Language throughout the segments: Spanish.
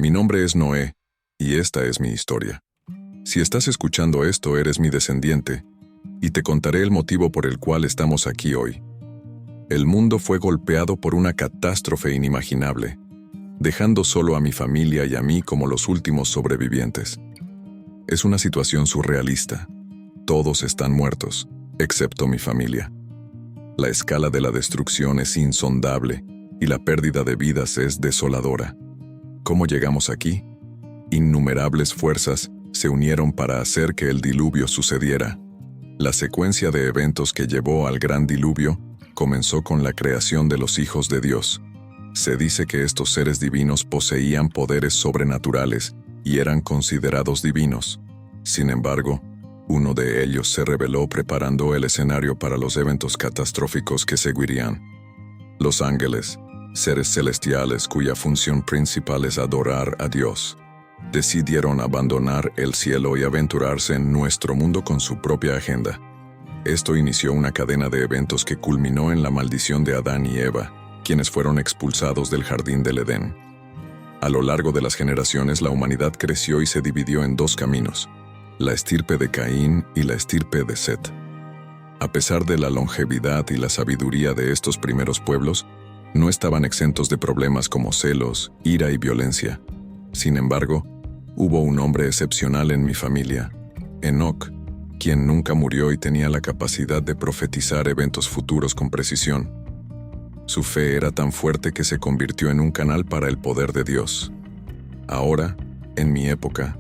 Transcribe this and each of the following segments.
Mi nombre es Noé, y esta es mi historia. Si estás escuchando esto, eres mi descendiente, y te contaré el motivo por el cual estamos aquí hoy. El mundo fue golpeado por una catástrofe inimaginable, dejando solo a mi familia y a mí como los últimos sobrevivientes. Es una situación surrealista. Todos están muertos, excepto mi familia. La escala de la destrucción es insondable y la pérdida de vidas es desoladora. ¿Cómo llegamos aquí? Innumerables fuerzas se unieron para hacer que el diluvio sucediera. La secuencia de eventos que llevó al gran diluvio comenzó con la creación de los hijos de Dios. Se dice que estos seres divinos poseían poderes sobrenaturales y eran considerados divinos. Sin embargo, uno de ellos se rebeló preparando el escenario para los eventos catastróficos que seguirían. Los ángeles, seres celestiales cuya función principal es adorar a Dios, decidieron abandonar el cielo y aventurarse en nuestro mundo con su propia agenda. Esto inició una cadena de eventos que culminó en la maldición de Adán y Eva, quienes fueron expulsados del jardín del Edén. A lo largo de las generaciones, la humanidad creció y se dividió en dos caminos: la estirpe de Caín y la estirpe de Set. A pesar de la longevidad y la sabiduría de estos primeros pueblos, no estaban exentos de problemas como celos, ira y violencia. Sin embargo, hubo un hombre excepcional en mi familia, Enoc, quien nunca murió y tenía la capacidad de profetizar eventos futuros con precisión. Su fe era tan fuerte que se convirtió en un canal para el poder de Dios. Ahora, en mi época,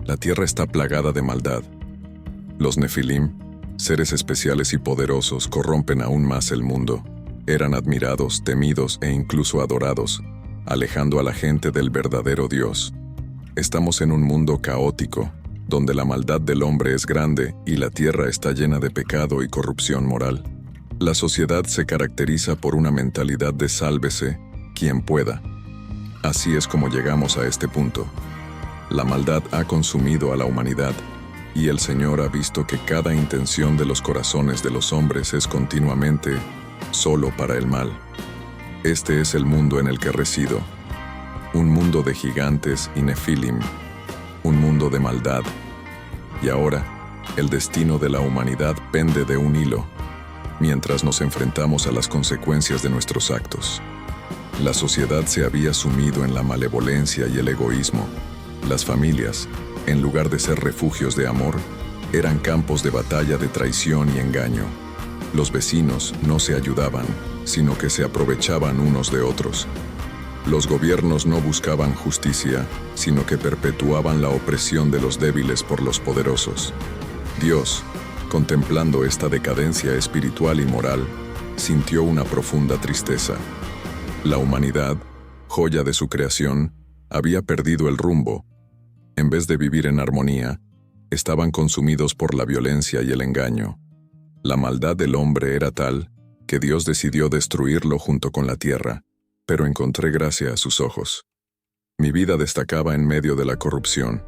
la tierra está plagada de maldad. Los Nefilim, seres especiales y poderosos, corrompen aún más el mundo. Eran admirados, temidos e incluso adorados, alejando a la gente del verdadero Dios. Estamos en un mundo caótico, donde la maldad del hombre es grande y la tierra está llena de pecado y corrupción moral. La sociedad se caracteriza por una mentalidad de sálvese quien pueda. Así es como llegamos a este punto. La maldad ha consumido a la humanidad, y el Señor ha visto que cada intención de los corazones de los hombres es continuamente solo para el mal. Este es el mundo en el que resido. Un mundo de gigantes y nefilim. Un mundo de maldad. Y ahora, el destino de la humanidad pende de un hilo, mientras nos enfrentamos a las consecuencias de nuestros actos. La sociedad se había sumido en la malevolencia y el egoísmo. Las familias, en lugar de ser refugios de amor, eran campos de batalla de traición y engaño. Los vecinos no se ayudaban, sino que se aprovechaban unos de otros. Los gobiernos no buscaban justicia, sino que perpetuaban la opresión de los débiles por los poderosos. Dios, contemplando esta decadencia espiritual y moral, sintió una profunda tristeza. La humanidad, joya de su creación, había perdido el rumbo. En vez de vivir en armonía, estaban consumidos por la violencia y el engaño. La maldad del hombre era tal que Dios decidió destruirlo junto con la tierra, pero encontré gracia a sus ojos. Mi vida destacaba en medio de la corrupción.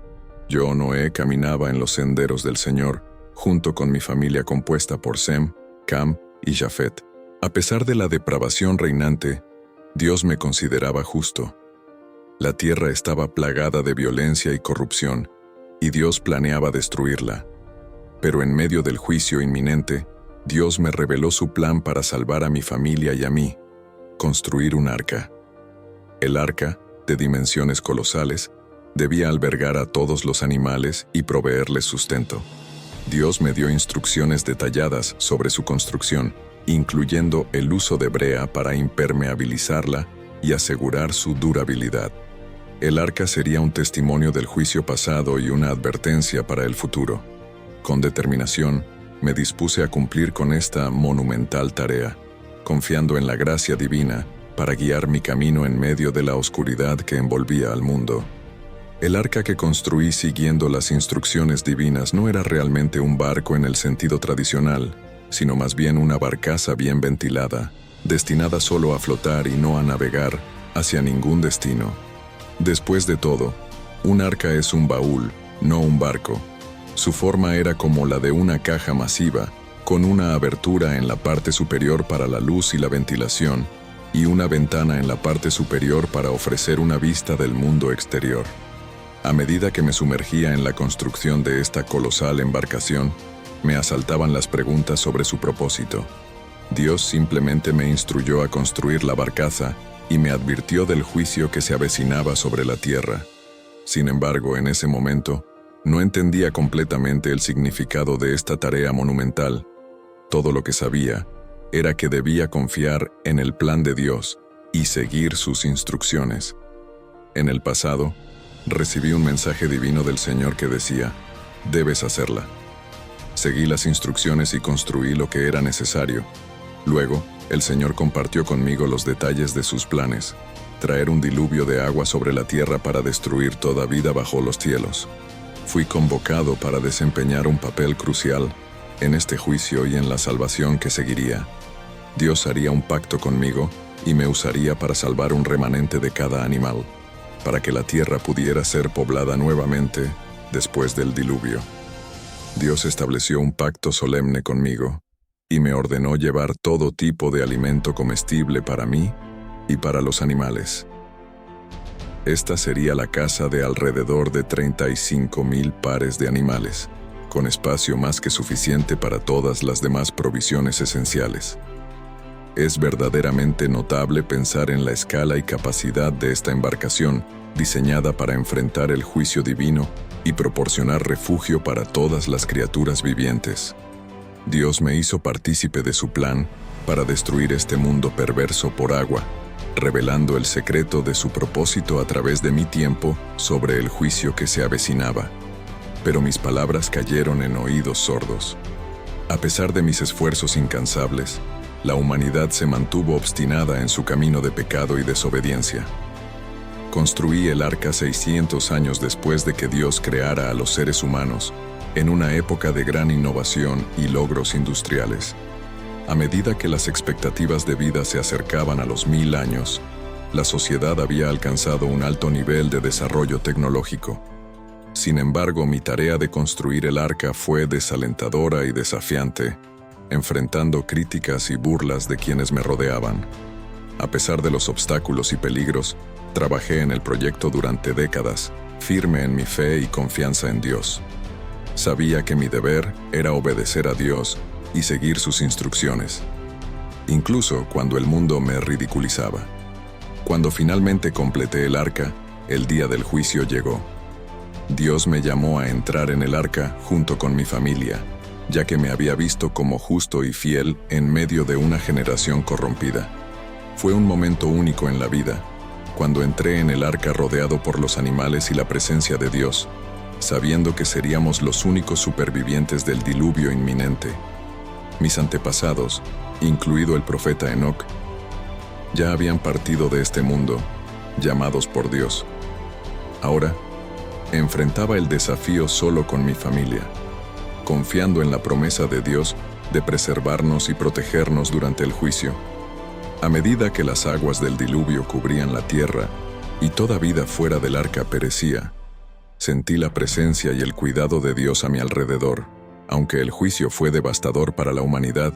Yo, Noé, caminaba en los senderos del Señor, junto con mi familia compuesta por Sem, Cam y Jafet. A pesar de la depravación reinante, Dios me consideraba justo. La tierra estaba plagada de violencia y corrupción, y Dios planeaba destruirla. Pero en medio del juicio inminente, Dios me reveló su plan para salvar a mi familia y a mí: construir un arca. El arca, de dimensiones colosales, debía albergar a todos los animales y proveerles sustento. Dios me dio instrucciones detalladas sobre su construcción, incluyendo el uso de brea para impermeabilizarla y asegurar su durabilidad. El arca sería un testimonio del juicio pasado y una advertencia para el futuro. Con determinación, me dispuse a cumplir con esta monumental tarea, confiando en la gracia divina para guiar mi camino en medio de la oscuridad que envolvía al mundo. El arca que construí siguiendo las instrucciones divinas no era realmente un barco en el sentido tradicional, sino más bien una barcaza bien ventilada, destinada solo a flotar y no a navegar hacia ningún destino. Después de todo, un arca es un baúl, no un barco. Su forma era como la de una caja masiva, con una abertura en la parte superior para la luz y la ventilación, y una ventana en la parte superior para ofrecer una vista del mundo exterior. A medida que me sumergía en la construcción de esta colosal embarcación, me asaltaban las preguntas sobre su propósito. Dios simplemente me instruyó a construir la barcaza y me advirtió del juicio que se avecinaba sobre la tierra. Sin embargo, en ese momento, no entendía completamente el significado de esta tarea monumental. Todo lo que sabía era que debía confiar en el plan de Dios y seguir sus instrucciones. En el pasado, recibí un mensaje divino del Señor que decía: debes hacerla. Seguí las instrucciones y construí lo que era necesario. Luego, el Señor compartió conmigo los detalles de sus planes: traer un diluvio de agua sobre la tierra para destruir toda vida bajo los cielos. Fui convocado para desempeñar un papel crucial en este juicio y en la salvación que seguiría. Dios haría un pacto conmigo y me usaría para salvar un remanente de cada animal, para que la tierra pudiera ser poblada nuevamente después del diluvio. Dios estableció un pacto solemne conmigo y me ordenó llevar todo tipo de alimento comestible para mí y para los animales. Esta sería la casa de alrededor de 35,000 pares de animales, con espacio más que suficiente para todas las demás provisiones esenciales. Es verdaderamente notable pensar en la escala y capacidad de esta embarcación, diseñada para enfrentar el juicio divino y proporcionar refugio para todas las criaturas vivientes. Dios me hizo partícipe de su plan para destruir este mundo perverso por agua, revelando el secreto de su propósito a través de mi tiempo sobre el juicio que se avecinaba. Pero mis palabras cayeron en oídos sordos. A pesar de mis esfuerzos incansables, la humanidad se mantuvo obstinada en su camino de pecado y desobediencia. Construí el arca 600 años después de que Dios creara a los seres humanos, en una época de gran innovación y logros industriales. A medida que las expectativas de vida se acercaban a los 1000 años, la sociedad había alcanzado un alto nivel de desarrollo tecnológico. Sin embargo, mi tarea de construir el arca fue desalentadora y desafiante, enfrentando críticas y burlas de quienes me rodeaban. A pesar de los obstáculos y peligros, trabajé en el proyecto durante décadas, firme en mi fe y confianza en Dios. Sabía que mi deber era obedecer a Dios y seguir sus instrucciones, incluso cuando el mundo me ridiculizaba. Cuando finalmente completé el arca, el día del juicio llegó. Dios me llamó a entrar en el arca junto con mi familia, ya que me había visto como justo y fiel en medio de una generación corrompida. Fue un momento único en la vida, cuando entré en el arca rodeado por los animales y la presencia de Dios, sabiendo que seríamos los únicos supervivientes del diluvio inminente. Mis antepasados, incluido el profeta Enoc, ya habían partido de este mundo, llamados por Dios. Ahora, enfrentaba el desafío solo con mi familia, confiando en la promesa de Dios de preservarnos y protegernos durante el juicio. A medida que las aguas del diluvio cubrían la tierra y toda vida fuera del arca perecía, sentí la presencia y el cuidado de Dios a mi alrededor. Aunque el juicio fue devastador para la humanidad,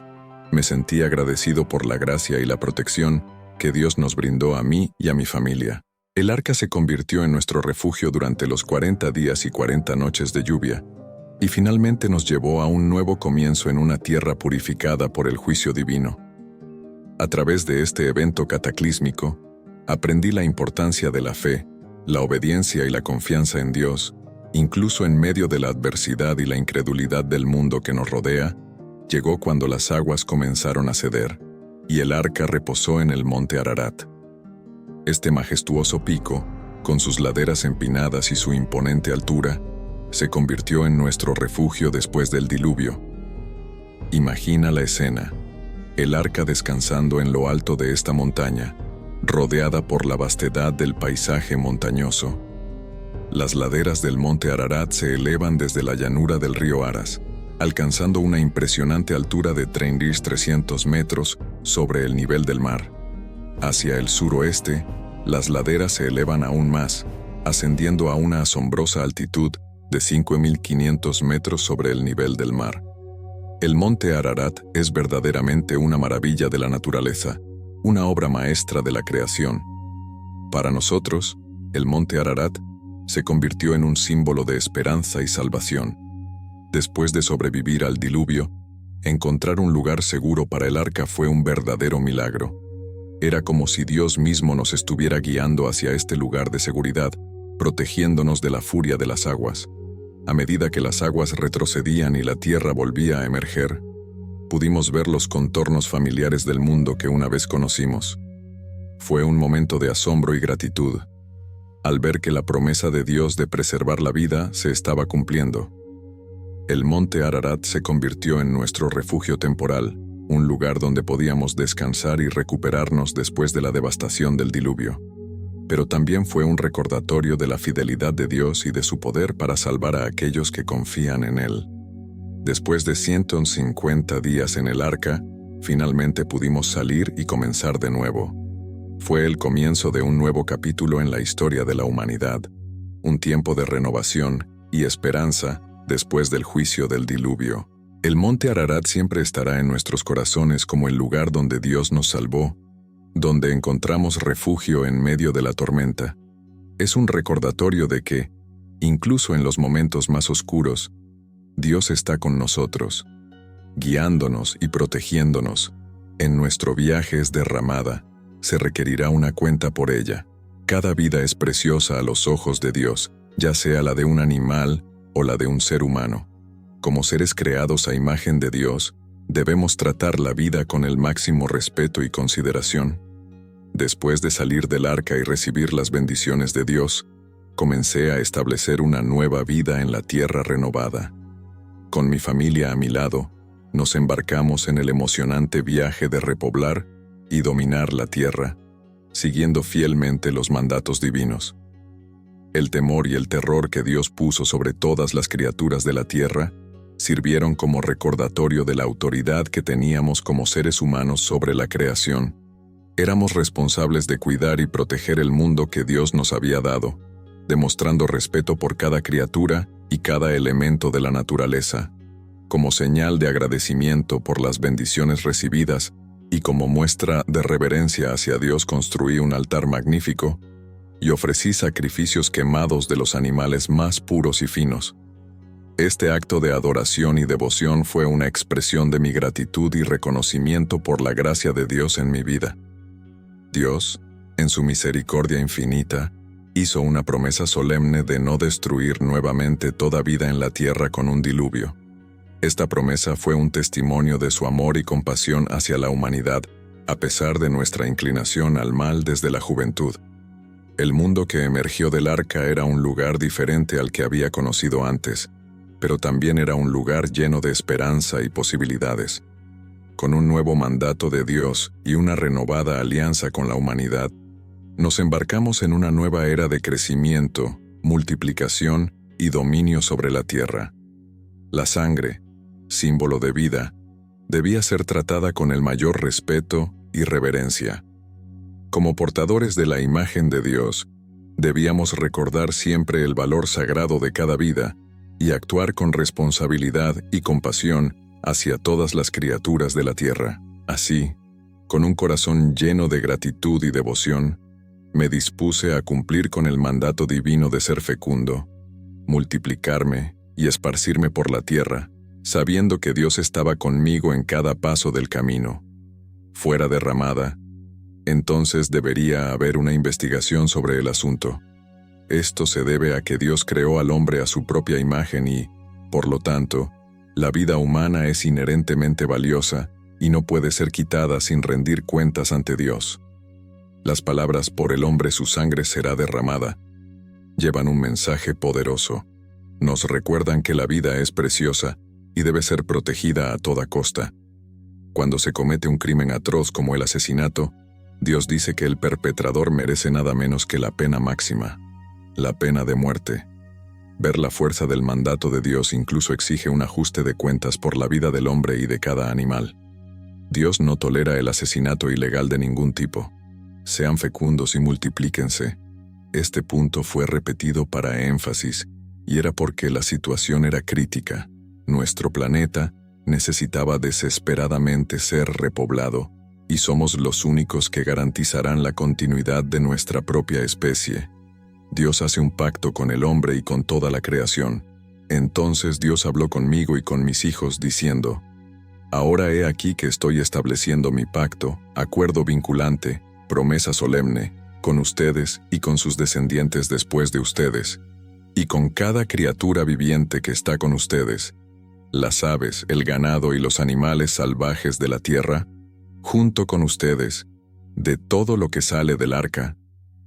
me sentí agradecido por la gracia y la protección que Dios nos brindó a mí y a mi familia. El arca se convirtió en nuestro refugio durante los 40 días y 40 noches de lluvia, y finalmente nos llevó a un nuevo comienzo en una tierra purificada por el juicio divino. A través de este evento cataclísmico, aprendí la importancia de la fe, la obediencia y la confianza en Dios, incluso en medio de la adversidad y la incredulidad del mundo que nos rodea. Llegó cuando las aguas comenzaron a ceder, y el arca reposó en el monte Ararat. Este majestuoso pico, con sus laderas empinadas y su imponente altura, se convirtió en nuestro refugio después del diluvio. Imagina la escena: el arca descansando en lo alto de esta montaña, rodeada por la vastedad del paisaje montañoso. Las laderas del monte Ararat se elevan desde la llanura del río Aras, alcanzando una impresionante altura de 300 metros sobre el nivel del mar. Hacia el suroeste, las laderas se elevan aún más, ascendiendo a una asombrosa altitud de 5,500 metros sobre el nivel del mar. El monte Ararat es verdaderamente una maravilla de la naturaleza, una obra maestra de la creación. Para nosotros, el monte Ararat se convirtió en un símbolo de esperanza y salvación. Después de sobrevivir al diluvio, encontrar un lugar seguro para el arca fue un verdadero milagro. Era como si Dios mismo nos estuviera guiando hacia este lugar de seguridad, protegiéndonos de la furia de las aguas. A medida que las aguas retrocedían y la tierra volvía a emerger, pudimos ver los contornos familiares del mundo que una vez conocimos. Fue un momento de asombro y gratitud, al ver que la promesa de Dios de preservar la vida se estaba cumpliendo. El monte Ararat se convirtió en nuestro refugio temporal, un lugar donde podíamos descansar y recuperarnos después de la devastación del diluvio. Pero también fue un recordatorio de la fidelidad de Dios y de su poder para salvar a aquellos que confían en Él. Después de 150 días en el arca, finalmente pudimos salir y comenzar de nuevo. Fue el comienzo de un nuevo capítulo en la historia de la humanidad, un tiempo de renovación y esperanza después del juicio del diluvio. El monte Ararat siempre estará en nuestros corazones como el lugar donde Dios nos salvó, donde encontramos refugio en medio de la tormenta. Es un recordatorio de que, incluso en los momentos más oscuros, Dios está con nosotros, guiándonos y protegiéndonos. En nuestro viaje es derramada, se requerirá una cuenta por ella. Cada vida es preciosa a los ojos de Dios, ya sea la de un animal o la de un ser humano. Como seres creados a imagen de Dios, debemos tratar la vida con el máximo respeto y consideración. Después de salir del arca y recibir las bendiciones de Dios, comencé a establecer una nueva vida en la tierra renovada. Con mi familia a mi lado, nos embarcamos en el emocionante viaje de repoblar y dominar la tierra, siguiendo fielmente los mandatos divinos. El temor y el terror que Dios puso sobre todas las criaturas de la tierra sirvieron como recordatorio de la autoridad que teníamos como seres humanos sobre la creación. Éramos responsables de cuidar y proteger el mundo que Dios nos había dado, demostrando respeto por cada criatura y cada elemento de la naturaleza. Como señal de agradecimiento por las bendiciones recibidas y como muestra de reverencia hacia Dios, construí un altar magnífico y ofrecí sacrificios quemados de los animales más puros y finos. Este acto de adoración y devoción fue una expresión de mi gratitud y reconocimiento por la gracia de Dios en mi vida. Dios, en su misericordia infinita, hizo una promesa solemne de no destruir nuevamente toda vida en la tierra con un diluvio. Esta promesa fue un testimonio de su amor y compasión hacia la humanidad, a pesar de nuestra inclinación al mal desde la juventud. El mundo que emergió del arca era un lugar diferente al que había conocido antes, pero también era un lugar lleno de esperanza y posibilidades. Con un nuevo mandato de Dios y una renovada alianza con la humanidad, nos embarcamos en una nueva era de crecimiento, multiplicación y dominio sobre la tierra. La sangre, símbolo de vida, debía ser tratada con el mayor respeto y reverencia. Como portadores de la imagen de Dios, debíamos recordar siempre el valor sagrado de cada vida y actuar con responsabilidad y compasión hacia todas las criaturas de la tierra. Así, con un corazón lleno de gratitud y devoción, me dispuse a cumplir con el mandato divino de ser fecundo, multiplicarme y esparcirme por la tierra, sabiendo que Dios estaba conmigo en cada paso del camino. Fuera derramada, entonces debería haber una investigación sobre el asunto. Esto se debe a que Dios creó al hombre a su propia imagen y, por lo tanto, la vida humana es inherentemente valiosa y no puede ser quitada sin rendir cuentas ante Dios. Las palabras "por el hombre su sangre será derramada" llevan un mensaje poderoso. Nos recuerdan que la vida es preciosa y debe ser protegida a toda costa. Cuando se comete un crimen atroz como el asesinato, Dios dice que el perpetrador merece nada menos que la pena máxima, la pena de muerte. Ver la fuerza del mandato de Dios incluso exige un ajuste de cuentas por la vida del hombre y de cada animal. Dios no tolera el asesinato ilegal de ningún tipo. Sean fecundos y multiplíquense. Este punto fue repetido para énfasis, y era porque la situación era crítica. Nuestro planeta necesitaba desesperadamente ser repoblado, y somos los únicos que garantizarán la continuidad de nuestra propia especie. Dios hace un pacto con el hombre y con toda la creación. Entonces Dios habló conmigo y con mis hijos diciendo: Ahora he aquí que estoy estableciendo mi pacto, acuerdo vinculante, promesa solemne, con ustedes y con sus descendientes después de ustedes, y con cada criatura viviente que está con ustedes, las aves, el ganado y los animales salvajes de la tierra, junto con ustedes, de todo lo que sale del arca,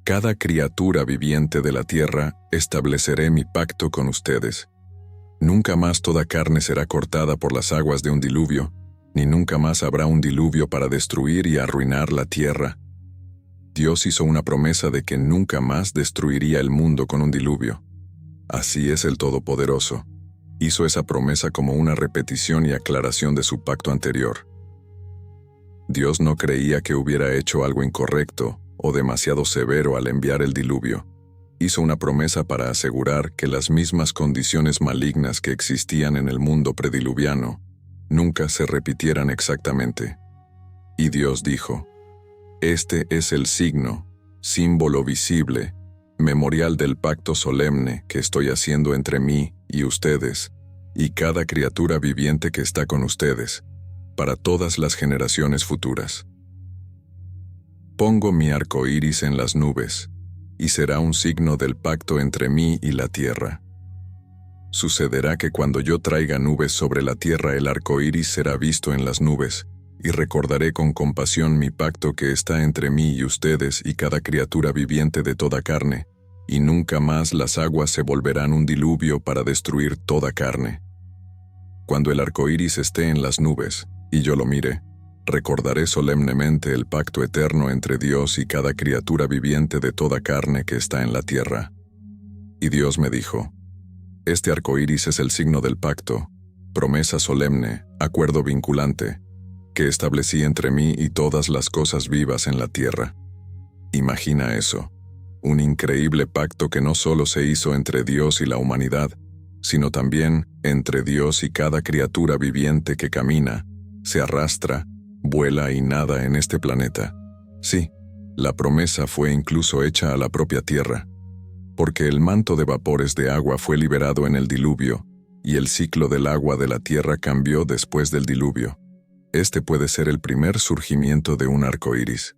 cada criatura viviente de la tierra, estableceré mi pacto con ustedes. Nunca más toda carne será cortada por las aguas de un diluvio, ni nunca más habrá un diluvio para destruir y arruinar la tierra. Dios hizo una promesa de que nunca más destruiría el mundo con un diluvio. Así es el Todopoderoso. Hizo esa promesa como una repetición y aclaración de su pacto anterior. Dios no creía que hubiera hecho algo incorrecto o demasiado severo al enviar el diluvio. Hizo una promesa para asegurar que las mismas condiciones malignas que existían en el mundo prediluviano nunca se repitieran exactamente. Y Dios dijo: Este es el signo, símbolo visible, memorial del pacto solemne que estoy haciendo entre mí y ustedes, y cada criatura viviente que está con ustedes, para todas las generaciones futuras. Pongo mi arco iris en las nubes, y será un signo del pacto entre mí y la tierra. Sucederá que cuando yo traiga nubes sobre la tierra, el arco iris será visto en las nubes, y recordaré con compasión mi pacto que está entre mí y ustedes y cada criatura viviente de toda carne, y nunca más las aguas se volverán un diluvio para destruir toda carne. Cuando el arco iris esté en las nubes, y yo lo mire, recordaré solemnemente el pacto eterno entre Dios y cada criatura viviente de toda carne que está en la tierra. Y Dios me dijo: Este arco iris es el signo del pacto, promesa solemne, acuerdo vinculante, que establecí entre mí y todas las cosas vivas en la tierra. Imagina eso, un increíble pacto que no solo se hizo entre Dios y la humanidad, sino también entre Dios y cada criatura viviente que camina, se arrastra, vuela y nada en este planeta. Sí, la promesa fue incluso hecha a la propia tierra, porque el manto de vapores de agua fue liberado en el diluvio, y el ciclo del agua de la tierra cambió después del diluvio. Este puede ser el primer surgimiento de un arco iris.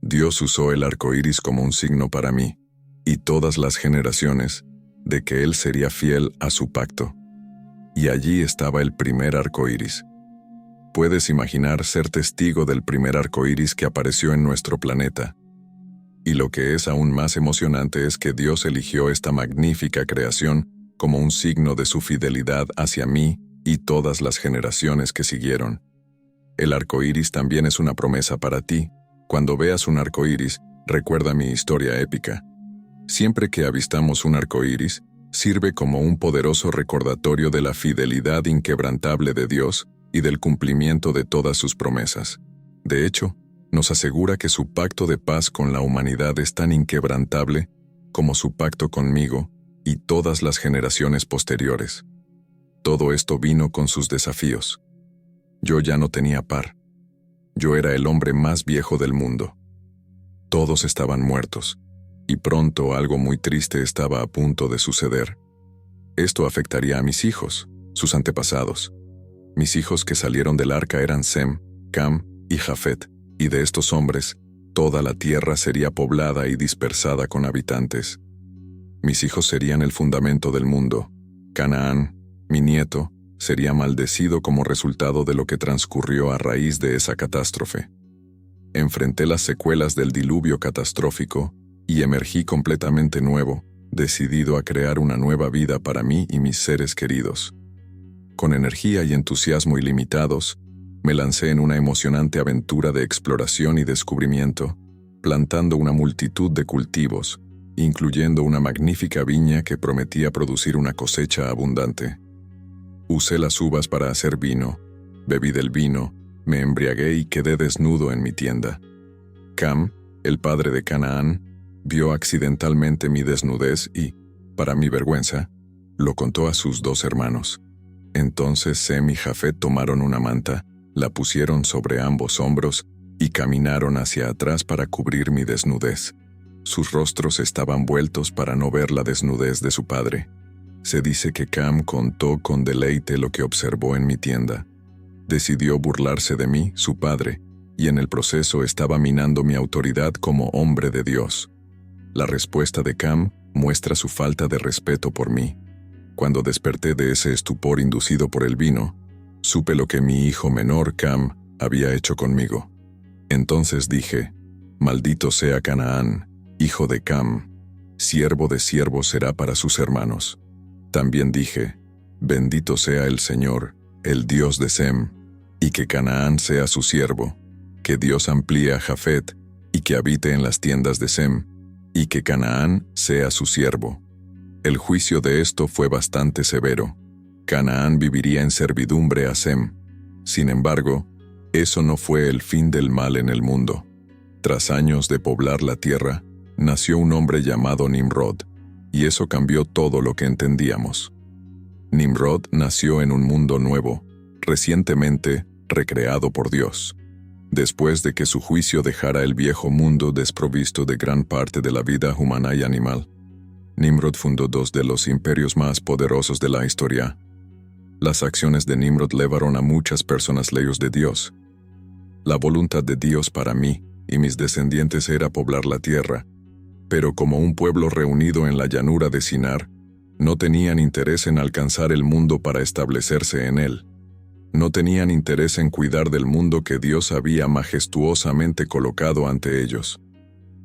Dios usó el arco iris como un signo para mí, y todas las generaciones, de que Él sería fiel a su pacto. Y allí estaba el primer arco iris. Puedes imaginar ser testigo del primer arco iris que apareció en nuestro planeta. Y lo que es aún más emocionante es que Dios eligió esta magnífica creación como un signo de su fidelidad hacia mí y todas las generaciones que siguieron. El arco iris también es una promesa para ti. Cuando veas un arco iris, recuerda mi historia épica. Siempre que avistamos un arco iris, sirve como un poderoso recordatorio de la fidelidad inquebrantable de Dios y del cumplimiento de todas sus promesas. De hecho, nos asegura que su pacto de paz con la humanidad es tan inquebrantable como su pacto conmigo y todas las generaciones posteriores. Todo esto vino con sus desafíos. Yo ya no tenía par. Yo era el hombre más viejo del mundo. Todos estaban muertos, y pronto algo muy triste estaba a punto de suceder. Esto afectaría a mis hijos, sus antepasados. Mis hijos que salieron del arca eran Sem, Cam y Jafet, y de estos hombres, toda la tierra sería poblada y dispersada con habitantes. Mis hijos serían el fundamento del mundo. Canaán, mi nieto, sería maldecido como resultado de lo que transcurrió a raíz de esa catástrofe. Enfrenté las secuelas del diluvio catastrófico y emergí completamente nuevo, decidido a crear una nueva vida para mí y mis seres queridos. Con energía y entusiasmo ilimitados, me lancé en una emocionante aventura de exploración y descubrimiento, plantando una multitud de cultivos, incluyendo una magnífica viña que prometía producir una cosecha abundante. Usé las uvas para hacer vino, bebí del vino, me embriagué y quedé desnudo en mi tienda. Cam, el padre de Canaán, vio accidentalmente mi desnudez y, para mi vergüenza, lo contó a sus 2 hermanos. Entonces Sem y Jafet tomaron una manta, la pusieron sobre ambos hombros y caminaron hacia atrás para cubrir mi desnudez. Sus rostros estaban vueltos para no ver la desnudez de su padre. Se dice que Cam contó con deleite lo que observó en mi tienda. Decidió burlarse de mí, su padre, y en el proceso estaba minando mi autoridad como hombre de Dios. La respuesta de Cam muestra su falta de respeto por mí. Cuando desperté de ese estupor inducido por el vino, supe lo que mi hijo menor, Cam, había hecho conmigo. Entonces dije: «Maldito sea Canaán, hijo de Cam, siervo de siervos será para sus hermanos». También dije: «Bendito sea el Señor, el Dios de Sem, y que Canaán sea su siervo, que Dios amplíe a Jafet, y que habite en las tiendas de Sem, y que Canaán sea su siervo». El juicio de esto fue bastante severo. Canaán viviría en servidumbre a Sem. Sin embargo, eso no fue el fin del mal en el mundo. Tras años de poblar la tierra, nació un hombre llamado Nimrod, y eso cambió todo lo que entendíamos. Nimrod nació en un mundo nuevo, recientemente recreado por Dios. Después de que su juicio dejara el viejo mundo desprovisto de gran parte de la vida humana y animal, Nimrod fundó dos de los imperios más poderosos de la historia. Las acciones de Nimrod llevaron a muchas personas lejos de Dios. La voluntad de Dios para mí y mis descendientes era poblar la tierra, pero como un pueblo reunido en la llanura de Sinar, no tenían interés en alcanzar el mundo para establecerse en él. No tenían interés en cuidar del mundo que Dios había majestuosamente colocado ante ellos.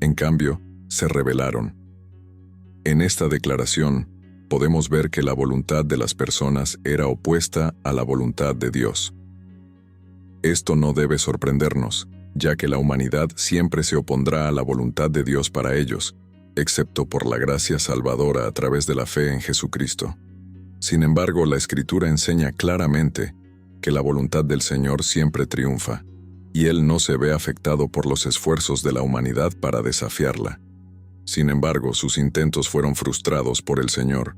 En cambio, se rebelaron. En esta declaración, podemos ver que la voluntad de las personas era opuesta a la voluntad de Dios. Esto no debe sorprendernos, ya que la humanidad siempre se opondrá a la voluntad de Dios para ellos, excepto por la gracia salvadora a través de la fe en Jesucristo. Sin embargo, la Escritura enseña claramente que la voluntad del Señor siempre triunfa, y Él no se ve afectado por los esfuerzos de la humanidad para desafiarla. Sin embargo, sus intentos fueron frustrados por el Señor.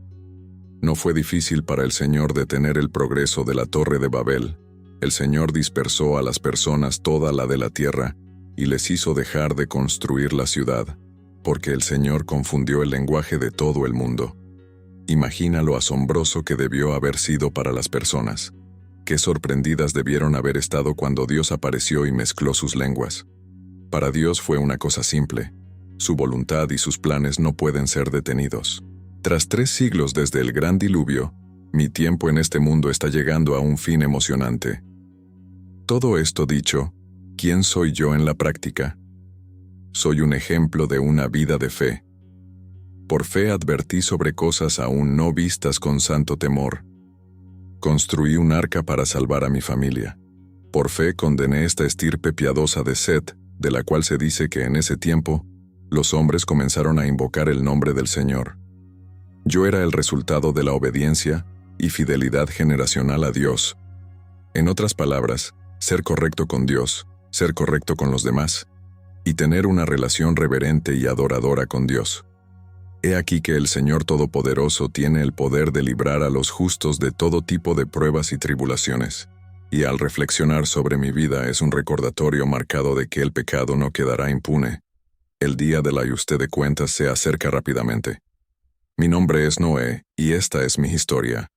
No fue difícil para el Señor detener el progreso de la Torre de Babel. El Señor dispersó a las personas toda la de la tierra y les hizo dejar de construir la ciudad, porque el Señor confundió el lenguaje de todo el mundo. Imagina lo asombroso que debió haber sido para las personas. Qué sorprendidas debieron haber estado cuando Dios apareció y mezcló sus lenguas. Para Dios fue una cosa simple. Su voluntad y sus planes no pueden ser detenidos. Tras 3 siglos desde el gran diluvio, mi tiempo en este mundo está llegando a un fin emocionante. Todo esto dicho, ¿quién soy yo en la práctica? Soy un ejemplo de una vida de fe. Por fe advertí sobre cosas aún no vistas con santo temor. Construí un arca para salvar a mi familia. Por fe condené esta estirpe piadosa de Set, de la cual se dice que en ese tiempo, los hombres comenzaron a invocar el nombre del Señor. Yo era el resultado de la obediencia y fidelidad generacional a Dios. En otras palabras, ser correcto con Dios, ser correcto con los demás, y tener una relación reverente y adoradora con Dios. He aquí que el Señor Todopoderoso tiene el poder de librar a los justos de todo tipo de pruebas y tribulaciones, y al reflexionar sobre mi vida es un recordatorio marcado de que el pecado no quedará impune. El día del ajuste de cuentas se acerca rápidamente. Mi nombre es Noé, y esta es mi historia.